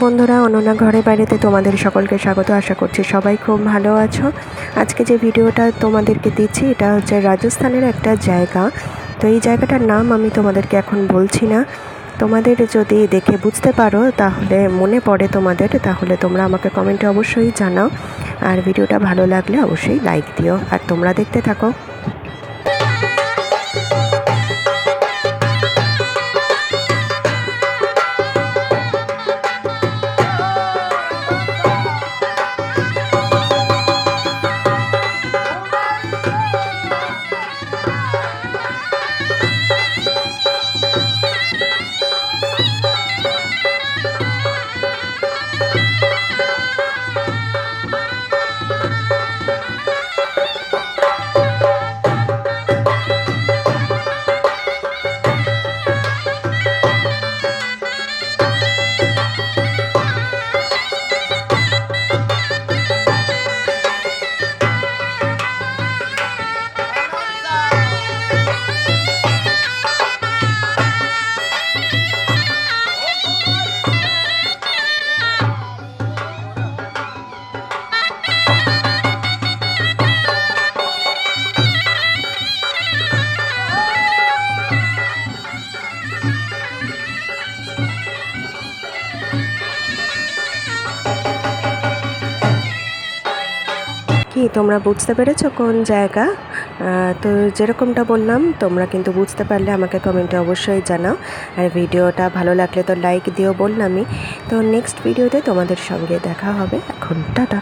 বন্ধুরা, অনন্যা ঘরে বাড়িতে তোমাদের সকলকে স্বাগত। আশা করছি সবাই খুব ভালো আছো। আজকে যে ভিডিওটা তোমাদেরকে দিচ্ছি এটা হচ্ছে রাজস্থানের একটা জায়গা। তো এই জায়গাটার নাম আমি তোমাদেরকে এখন বলছি না, তোমাদের যদি দেখে বুঝতে পারো তাহলে মনে পড়ে তোমাদের, তাহলে তোমরা আমাকে কমেন্টে অবশ্যই জানাও। আর ভিডিওটা ভালো লাগলে অবশ্যই লাইক দিও, আর তোমরা দেখতে থাকো। কি তোমরা বুঝতে পেরেছো কোন জায়গা? তো যেরকমটা বললাম তোমরা কিন্তু বুঝতে পারলে আমাকে কমেন্টে অবশ্যই জানাও। আর ভিডিওটা ভালো লাগলে তো লাইক দিও বললামই। তো নেক্সট ভিডিওতে তোমাদের সঙ্গে দেখা হবে। এখন টাটা।